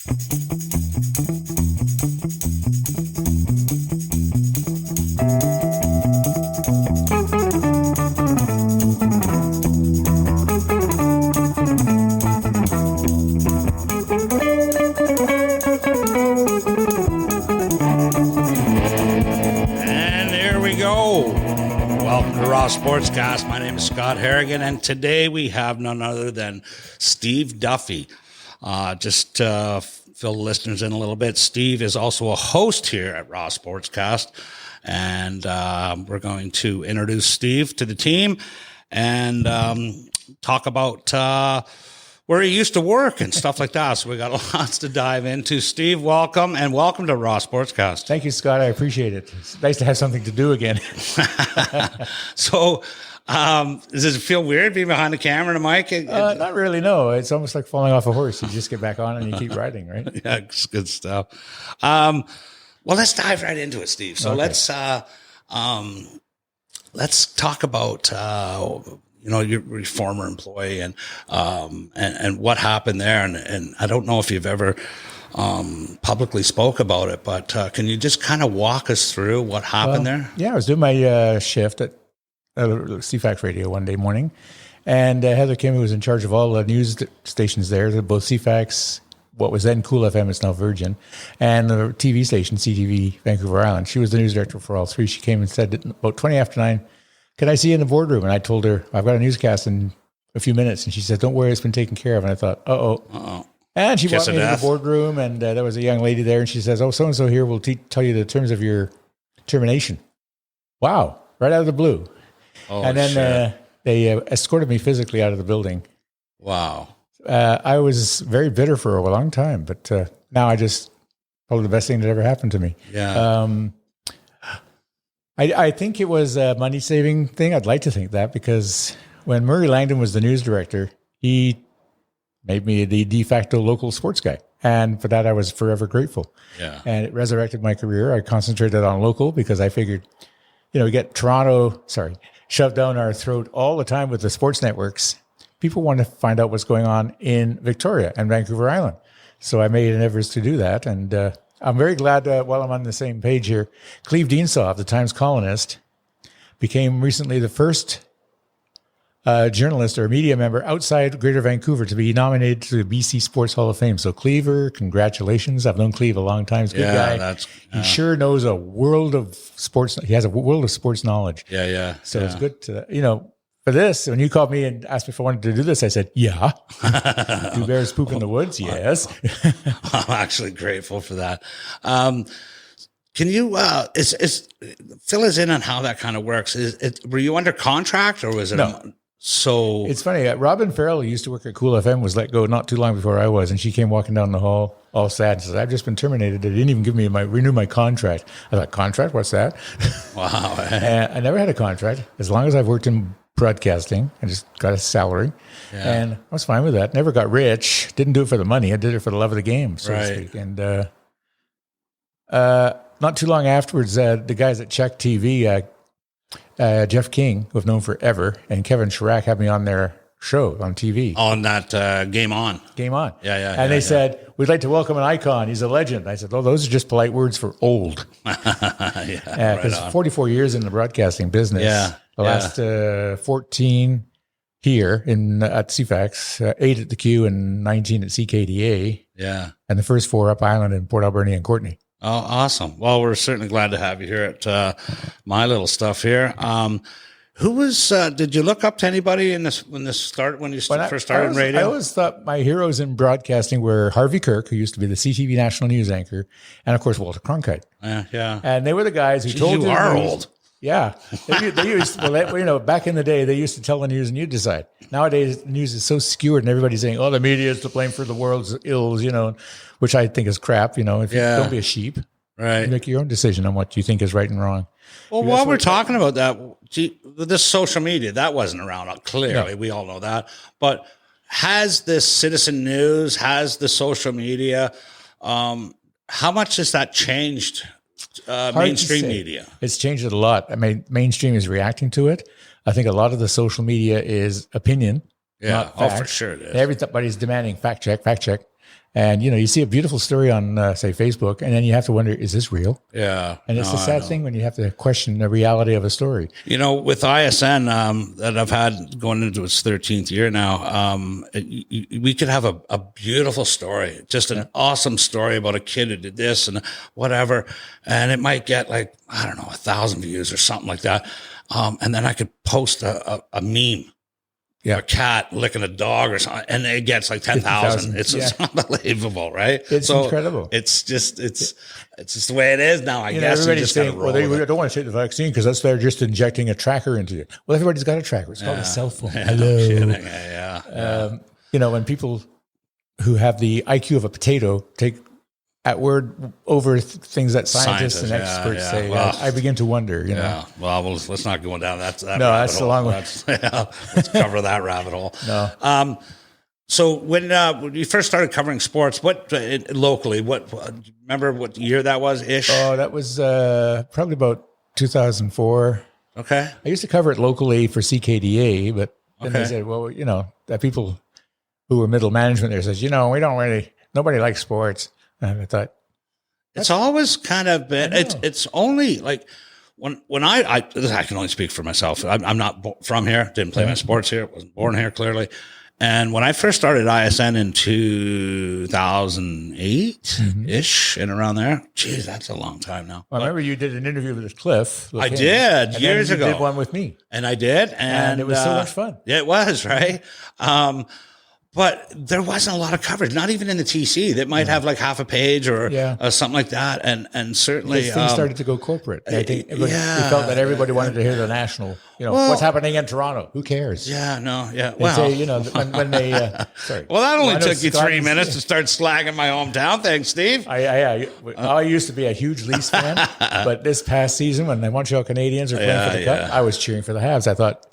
Raw Sportscast. My name is Scott Harrigan, and today we have none other than Steve Duffy. Just to fill the listeners in a little bit, Steve is also a host here at Raw Sportscast, and we're going to introduce Steve to the team and talk about where he used to work and stuff like that. So we got lots to dive into. Steve, welcome, and welcome to Raw Sportscast. Thank you, Scott. I appreciate it. It's nice to have something to do again. So, does it feel weird being behind the camera and the mic? Not really, no. It's almost like falling off a horse. You just get back on and you keep riding, right? Yeah, it's good stuff. Well, let's dive right into it, Steve. So let's talk about your former employee and what happened there. And I don't know if you've ever publicly spoke about it, but can you just kind of walk us through what happened there? Yeah, I was doing my shift at CFAX Radio one day morning, and Heather Kim, who was in charge of all the news stations there, both CFAX, what was then Cool FM, it's now Virgin, and the TV station, CTV Vancouver Island. She was the news director for all three. She came and said at about 20 after 9, "Can I see you in the boardroom?" And I told her, "I've got a newscast in a few minutes." And she said, "Don't worry, it's been taken care of." And I thought, uh-oh. And she brought me into the boardroom, and there was a young lady there, and she says, "Oh, so-and-so here will tell you the terms of your termination." Wow, right out of the blue. Oh, and then they escorted me physically out of the building. Wow. I was very bitter for a long time, but now probably the best thing that ever happened to me. Yeah. I think it was a money-saving thing. I'd like to think that, because when Murray Langdon was the news director, he made me the de facto local sports guy. And for that, I was forever grateful. Yeah. And it resurrected my career. I concentrated on local because I figured, we get shoved down our throat all the time with the sports networks. People want to find out what's going on in Victoria and Vancouver Island. So I made an effort to do that. And I'm very glad, while I'm on the same page here, Cleve Deansaw, the Times Colonist, became recently the first journalist or media member outside Greater Vancouver to be nominated to the BC Sports Hall of Fame. So Cleaver, congratulations. I've known Cleve a long time. He's a good guy. He sure knows a world of sports. He has a world of sports knowledge. Yeah. So it's good to, for this, when you called me and asked me if I wanted to do this, I said, yeah. Do bears poop in the woods? Yes. I'm actually grateful for that. Can you fill us in on how that kind of works? Were you under contract, or was it? No. So it's funny. Robin Farrell, who used to work at Cool FM, was let go not too long before I was, and she came walking down the hall all sad and says, "I've just been terminated. They didn't even renew my contract." I thought, "Contract? What's that?" Wow. And I never had a contract. As long as I've worked in broadcasting, I just got a salary, and I was fine with that. Never got rich. Didn't do it for the money. I did it for the love of the game, so to speak. And not too long afterwards, the guys at Check TV, Jeff King, who I've known forever, and Kevin Chirac had me on their show on TV. On that Game On. Game On. Yeah. And they said, "We'd like to welcome an icon. He's a legend." I said, "Oh, those are just polite words for old." Because 44 years in the broadcasting business. Yeah. The last 14 here at CFAX, 8 at the Q and 19 at CKDA. Yeah. And the first 4 up Island in Port Alberni and Courtenay. Oh, awesome. Well, we're certainly glad to have you here at my little stuff here. Who was, did you look up to anybody when you first started in radio? I always thought my heroes in broadcasting were Harvey Kirk, who used to be the CTV national news anchor, and of course, Walter Cronkite. Yeah. And they were the guys who told you are old. Yeah. They used, back in the day, they used to tell the news and you decide. Nowadays, the news is so skewered and everybody's saying, "Oh, the media is to blame for the world's ills," which I think is crap. If you don't be a sheep, right? You make your own decision on what you think is right and wrong. Well, while we're talking about that, this social media, that wasn't around, clearly. No. We all know that. But has this citizen news, has the social media, how much has that changed mainstream media? It's changed it a lot. I mean, mainstream is reacting to it. I think a lot of the social media is opinion. Yeah. For sure it is. Everybody's demanding fact check. And, you see a beautiful story on, say, Facebook, and then you have to wonder, is this real? Yeah. And it's a sad thing when you have to question the reality of a story. With ISN that I've had going into its 13th year now, we could have a beautiful story, just an awesome story about a kid who did this and whatever. And it might get 1,000 views or something like that. And then I could post a meme. Yeah, a cat licking a dog or something, and it gets 10,000. It's unbelievable, right? It's incredible. It's just the way it is now. I guess everybody's saying, they don't want to take the vaccine because they're just injecting a tracker into you. Well, everybody's got a tracker. It's called a cell phone. Hello. When people who have the IQ of a potato take at word over things that scientists and experts say, well, I begin to wonder, Yeah, well, let's not go down that no, that's a long way. Let's cover that rabbit hole. No. So when you first started covering sports, locally, remember what year that was ish? Oh, that was probably about 2004. Okay. I used to cover it locally for CKDA, but then they said, well, that people who were middle management there says, nobody likes sports. And I thought, it's always kind of been, it's only when I can only speak for myself. I'm not from here, didn't play my sports here, wasn't born here clearly. And when I first started ISN in 2008-ish and around there, geez, that's a long time now. Well, I remember you did an interview with Cliff. I did years ago. You did one with me. And I did. And it was so much fun. Yeah, it was, right? But there wasn't a lot of coverage, not even in the TC. That might have half a page or something like that. And certainly things started to go corporate. I think we felt that everybody wanted to hear the national, what's happening in Toronto. Who cares? Yeah, no, yeah. Well, say, when they, sorry. Well, that only took you 3 minutes to start slagging my hometown thing, Steve. I used to be a huge Leafs fan, but this past season when the Montreal Canadiens are playing for the Cup, I was cheering for the Habs. I thought,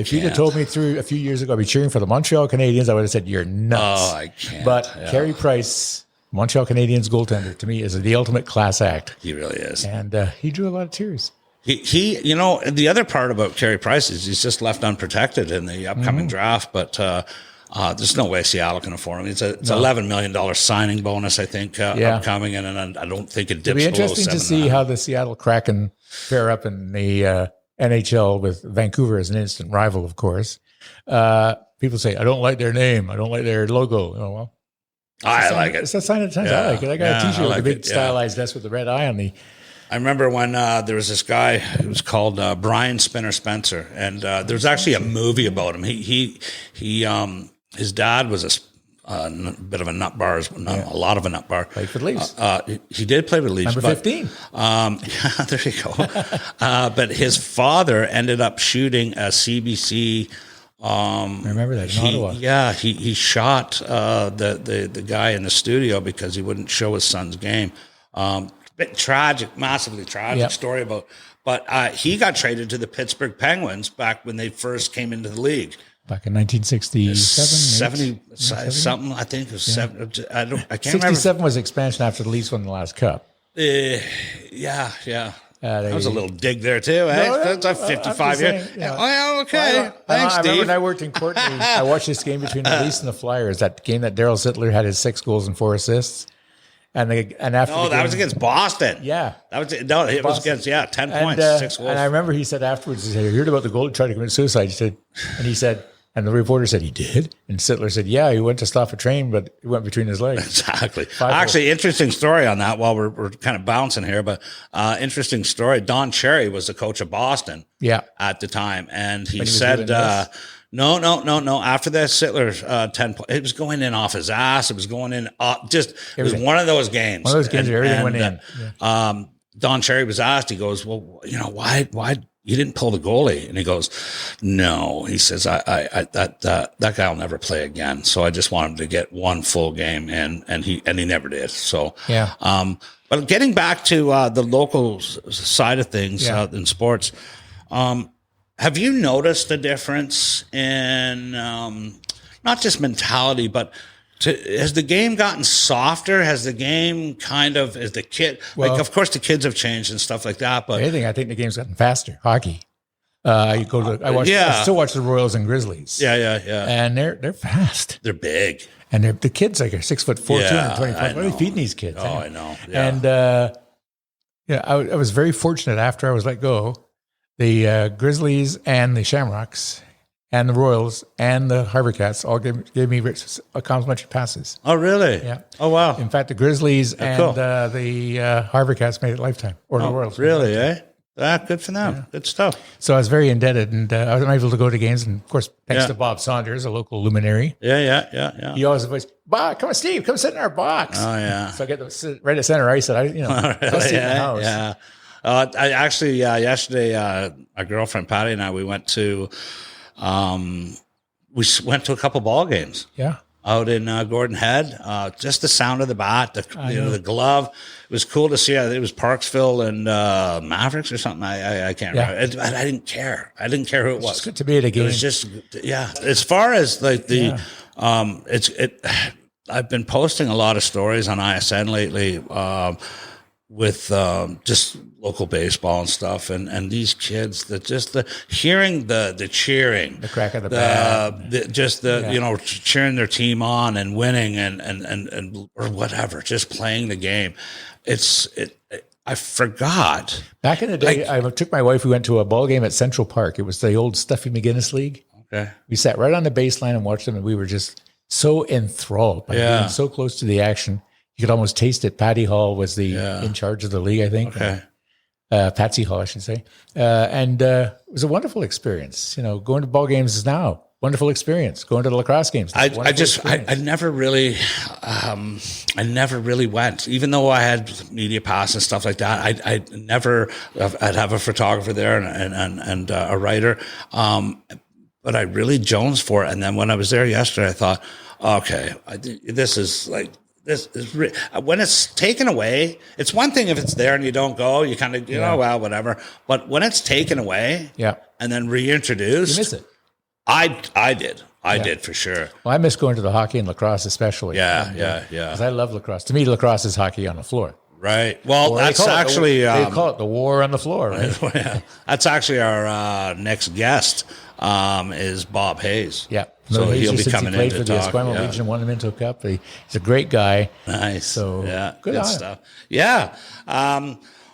if you'd have told me through a few years ago I'd be cheering for the Montreal Canadiens, I would have said, you're nuts. Oh, I can't. But Carey Price, Montreal Canadiens goaltender, to me is the ultimate class act. He really is. And he drew a lot of tears. He the other part about Carey Price is he's just left unprotected in the upcoming draft, but there's no way Seattle can afford him. It's $11 million signing bonus, I think, upcoming, and I don't think it dips below 7. It'll be interesting to see how the Seattle Kraken fare up in the NHL with Vancouver as an instant rival, of course. People say, I don't like their name. I don't like their logo. Oh, well. I like it. It's a sign of the times. I like it. I got a T-shirt with a big stylized S with the red eye on the... I remember when there was this guy who was called Brian Spinner Spencer, and there was actually a movie about him. His dad was a bit of a nut bar, a lot of a nut bar. Played for the Leafs. He did play with the Leafs. Number 15. Yeah, there you go. But his father ended up shooting a CBC. I remember that in Ottawa. Yeah, he shot the guy in the studio because he wouldn't show his son's game. Bit tragic, massively tragic story about. But he got traded to the Pittsburgh Penguins back when they first came into the league. Back in 1967, 70 something, I think it was 7. I can't remember. 67 was expansion after the Leafs won the last cup. Yeah. That was a little dig there too. That's a 55 year. Okay. Thanks, Steve. I remember when I worked in Courtney, I watched this game between the Leafs and the Flyers. That game that Darryl Sittler had his 6 goals and 4 assists. And after that was against Boston. Yeah, it was against 10 points, 6 goals. And I remember he said afterwards, he said, "You heard about the goal to try to commit suicide?" He said, and the reporter said he did, and Sittler said, "Yeah, he went to stop a train, but it went between his legs." Exactly. Actually, interesting story on that. While we're kind of bouncing here, but interesting story. Don Cherry was the coach of Boston. At the time, and he said. No. After that, Sittler's 10 points. It was going in off his ass. It was going in. It was one of those games. One of those games where everything went in. Don Cherry was asked. He goes, "Well, why you didn't pull the goalie?" And he goes, "No." He says, "That guy will never play again. So I just want him to get one full game, and he never did." So but getting back to the local side of things in sports. Have you noticed a difference in not just mentality, but has the game gotten softer? Has the game is the kid, of course the kids have changed and stuff like that, but I think the game's gotten faster. Hockey. I still watch the Royals and Grizzlies. Yeah. And they're fast. They're big. And the kids like are 6'4", Yeah, 225. What are they feeding these kids? Oh, I know. Yeah. And I was very fortunate after I was let go. The Grizzlies and the Shamrocks and the Royals and the Harbor Cats all gave me complimentary passes. Oh, really? Yeah. Oh, wow. In fact, the Grizzlies cool. and the Harbor Cats made it lifetime, or the Royals. Really, eh? Good for them. Yeah. Good stuff. So I was very indebted, and I was able to go to games. And of course, thanks to Bob Saunders, a local luminary. Yeah. He always voiced, "Bob, come on, Steve, come sit in our box." Oh, yeah. So I get to sit right at center ice, and Really? I'll sit in the house. Yeah. I actually yesterday, our girlfriend Patty and I, we went to a couple ball games. Yeah. Out in Gordon Head, just the sound of the bat, the glove. It was cool to see. It was Parksville and Mavericks or something. I can't remember. I didn't care. I didn't care who it was. It's good to be at a game. It was just As far as like I've been posting a lot of stories on ISN lately with just local baseball and stuff, and these kids that just hearing the cheering, the crack of the bat, cheering their team on and winning and or whatever, just playing the game. I forgot back in the day. I took my wife. We went to a ball game at Central Park. It was the old Duffy McGinnis League. Okay, we sat right on the baseline and watched them, and we were just so enthralled by being so close to the action. You could almost taste it. Patty Hall was in charge of the league, I think. Okay. Patsy Hall, I should say. And it was a wonderful experience. Going to ball games is now wonderful experience. Going to the lacrosse games. I never really went, even though I had media pass and stuff like that. I'd have a photographer there and a writer. But I really jonesed for it. And then when I was there yesterday, I thought, okay, this is like, when it's taken away, it's one thing if it's there and you don't go, you kind of, well, whatever. But when it's taken away and then reintroduced, you miss it. I did for sure. Well, I miss going to the hockey and lacrosse especially. Yeah. Because I love lacrosse. To me, lacrosse is hockey on the floor. Right. Well, that's actually... they call it the war on the floor, right? Yeah. That's actually our next guest is Bob Hayes. Yeah. So he'll be coming in to talk. The Esquimalt Legion won the Minto Cup. He's a great guy. Nice. So good stuff. Yeah.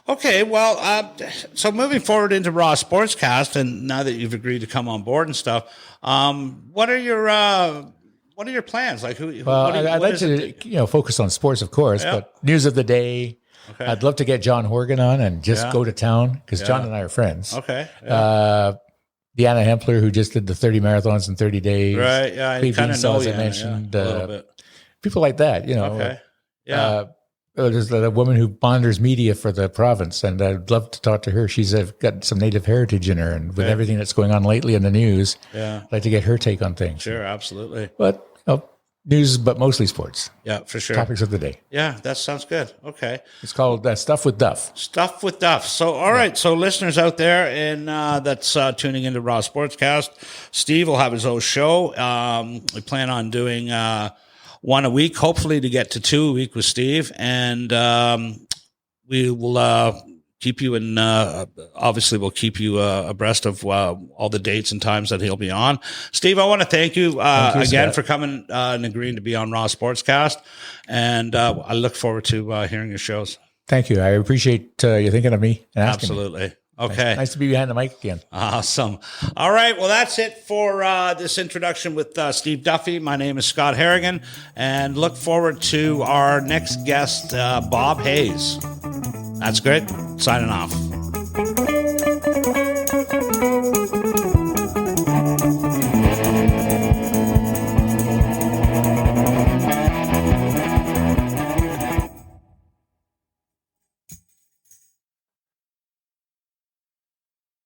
Okay. Well, so moving forward into Raw Sportscast, and now that you've agreed to come on board and stuff, what are your plans? Like, I'd like to focus on sports, of course, but news of the day. Okay. I'd love to get John Horgan on and just go to town because John and I are friends. Okay. Deanna Hempler, who just did the 30 marathons in 30 days. Right. Yeah. I kind of know, as I mentioned. A little bit. People like that, Okay. Yeah. There's a woman who monitors media for the province, and I'd love to talk to her. She's got some Native heritage in her, and with everything that's going on lately in the news, I'd like to get her take on things. Sure, absolutely. But news, but mostly sports. Yeah, for sure. Topics of the day. Yeah, that sounds good. Okay. It's called Stuff with Duff. Stuff with Duff. So, all right. So, listeners out there that's tuning into Raw Sportscast, Steve will have his own show. We plan on doing one a week, hopefully to get to 2 a week with Steve. And we will keep you obviously we'll keep you abreast of all the dates and times that he'll be on. Steve, I want to thank you again for coming and agreeing to be on Raw Sportscast. And I look forward to hearing your shows. Thank you. I appreciate you thinking of me and asking Absolutely. Me. Okay. Nice to be behind the mic again. Awesome. All right. Well, that's it for this introduction with Steve Duffy. My name is Scott Harrigan, and look forward to our next guest, Bob Hayes. That's great. Signing off.